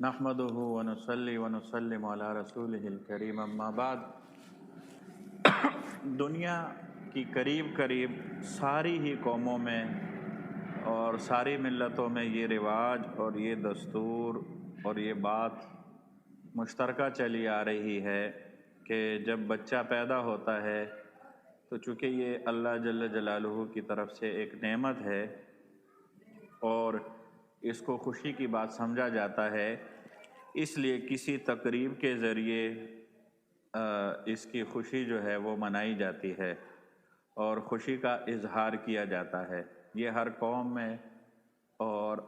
نحمدہ ونصلی ونسلم علی رسولہ الکریم اما بعد۔ دنیا کی قریب قریب ساری ہی قوموں میں اور ساری ملتوں میں یہ رواج اور یہ دستور اور یہ بات مشترکہ چلی آ رہی ہے کہ جب بچہ پیدا ہوتا ہے تو چونکہ یہ اللہ جل جلالہ کی طرف سے ایک نعمت ہے اور اس کو خوشی کی بات سمجھا جاتا ہے، اس لیے کسی تقریب کے ذریعے اس کی خوشی جو ہے وہ منائی جاتی ہے اور خوشی کا اظہار کیا جاتا ہے۔ یہ ہر قوم میں اور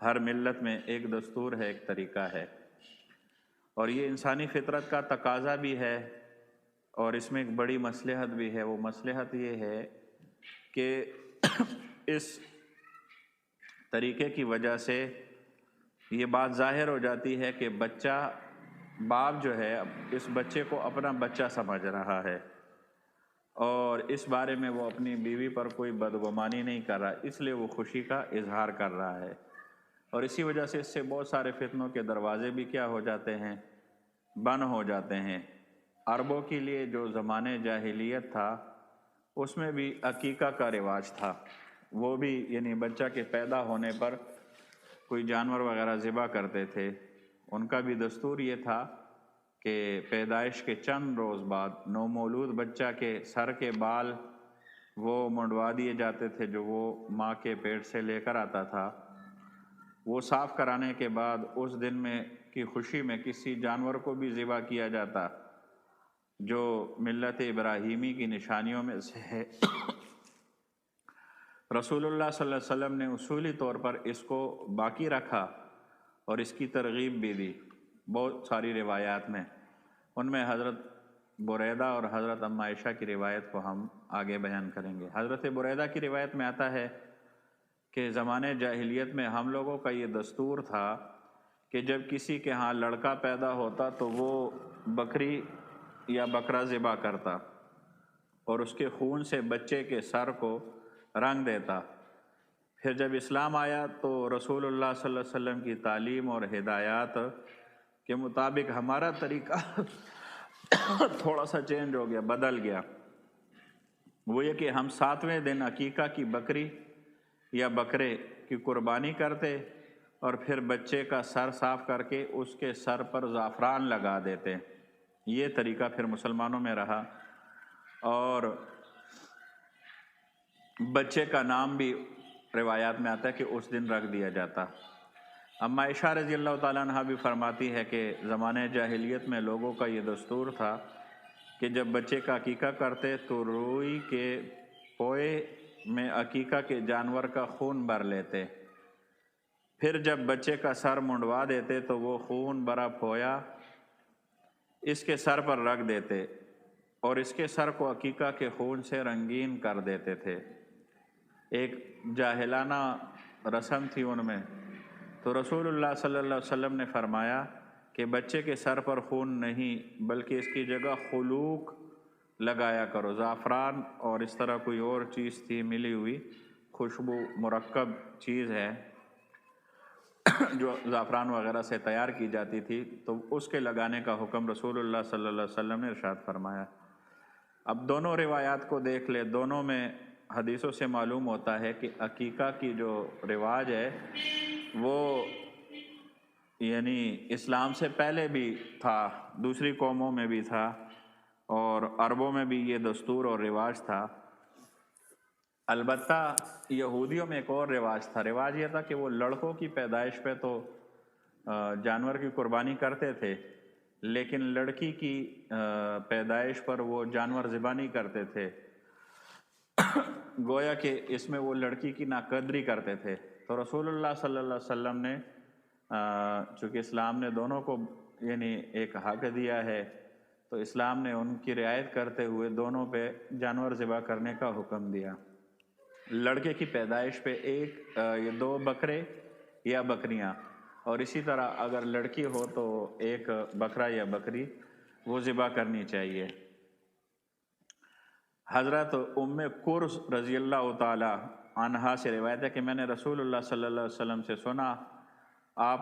ہر ملت میں ایک دستور ہے، ایک طریقہ ہے، اور یہ انسانی فطرت کا تقاضا بھی ہے، اور اس میں ایک بڑی مصلحت بھی ہے۔ وہ مصلحت یہ ہے کہ اس طریقے کی وجہ سے یہ بات ظاہر ہو جاتی ہے کہ بچہ، باپ جو ہے اس بچے کو اپنا بچہ سمجھ رہا ہے اور اس بارے میں وہ اپنی بیوی پر کوئی بدگمانی نہیں کر رہا، اس لیے وہ خوشی کا اظہار کر رہا ہے، اور اسی وجہ سے اس سے بہت سارے فتنوں کے دروازے بھی کیا ہو جاتے ہیں، بند ہو جاتے ہیں۔ عربوں کے لیے جو زمانے جاہلیت تھا اس میں بھی عقیقہ کا رواج تھا، وہ بھی یعنی بچہ کے پیدا ہونے پر کوئی جانور وغیرہ ذبح کرتے تھے۔ ان کا بھی دستور یہ تھا کہ پیدائش کے چند روز بعد نومولود بچہ کے سر کے بال وہ منڈوا دیے جاتے تھے جو وہ ماں کے پیٹ سے لے کر آتا تھا۔ وہ صاف کرانے کے بعد اس دن میں کی خوشی میں کسی جانور کو بھی ذبح کیا جاتا، جو ملت ابراہیمی کی نشانیوں میں سے ہے۔ رسول اللہ صلی اللہ علیہ وسلم نے اصولی طور پر اس کو باقی رکھا اور اس کی ترغیب بھی دی بہت ساری روایات میں۔ ان میں حضرت بریدہ اور حضرت ام عائشہ کی روایت کو ہم آگے بیان کریں گے۔ حضرت بریدہ کی روایت میں آتا ہے کہ زمانے جاہلیت میں ہم لوگوں کا یہ دستور تھا کہ جب کسی کے ہاں لڑکا پیدا ہوتا تو وہ بکری یا بکرا ذبح کرتا اور اس کے خون سے بچے کے سر کو رنگ دیتا۔ پھر جب اسلام آیا تو رسول اللہ صلی اللہ علیہ وسلم کی تعلیم اور ہدایات کے مطابق ہمارا طریقہ تھوڑا سا چینج ہو گیا، بدل گیا۔ وہ یہ کہ ہم 7ویں دن عقیقہ کی بکری یا بکرے کی قربانی کرتے اور پھر بچے کا سر صاف کر کے اس کے سر پر زعفران لگا دیتے۔ یہ طریقہ پھر مسلمانوں میں رہا، اور بچے کا نام بھی روایات میں آتا ہے کہ اس دن رکھ دیا جاتا۔ اما عائشہ رضی اللہ تعالیٰ عنہ بھی فرماتی ہے کہ زمانے جاہلیت میں لوگوں کا یہ دستور تھا کہ جب بچے کا عقیقہ کرتے تو روئی کے پوئے میں عقیقہ کے جانور کا خون بھر لیتے، پھر جب بچے کا سر منڈوا دیتے تو وہ خون بھرا پویا اس کے سر پر رکھ دیتے اور اس کے سر کو عقیقہ کے خون سے رنگین کر دیتے تھے۔ ایک جاہلانہ رسم تھی ان میں، تو رسول اللہ صلی اللہ علیہ وسلم نے فرمایا کہ بچے کے سر پر خون نہیں بلکہ اس کی جگہ خلوق لگایا کرو، زعفران اور اس طرح کوئی اور چیز تھی ملی ہوئی، خوشبو مرکب چیز ہے جو زعفران وغیرہ سے تیار کی جاتی تھی، تو اس کے لگانے کا حکم رسول اللہ صلی اللہ علیہ وسلم نے ارشاد فرمایا۔ اب دونوں روایات کو دیکھ لے، دونوں میں حدیثوں سے معلوم ہوتا ہے کہ عقیقہ کی جو رواج ہے وہ یعنی اسلام سے پہلے بھی تھا، دوسری قوموں میں بھی تھا، اور عربوں میں بھی یہ دستور اور رواج تھا۔ البتہ یہودیوں میں ایک اور رواج تھا۔ رواج یہ تھا کہ وہ لڑکوں کی پیدائش پہ تو جانور کی قربانی کرتے تھے، لیکن لڑکی کی پیدائش پر وہ جانور ذبح نہیں کرتے تھے، گویا کہ اس میں وہ لڑکی کی ناقدری کرتے تھے۔ تو رسول اللہ صلی اللہ علیہ وسلم نے چونکہ اسلام نے دونوں کو یعنی ایک حق دیا ہے، تو اسلام نے ان کی رعایت کرتے ہوئے دونوں پہ جانور ذبح کرنے کا حکم دیا۔ لڑکے کی پیدائش پہ یا 2 بکرے یا بکریاں، اور اسی طرح اگر لڑکی ہو تو 1 بکرا یا بکری وہ ذبح کرنی چاہیے۔ حضرت ام کرز رضی اللہ تعالی عنہا سے روایت ہے کہ میں نے رسول اللہ صلی اللہ علیہ وسلم سے سنا، آپ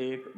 1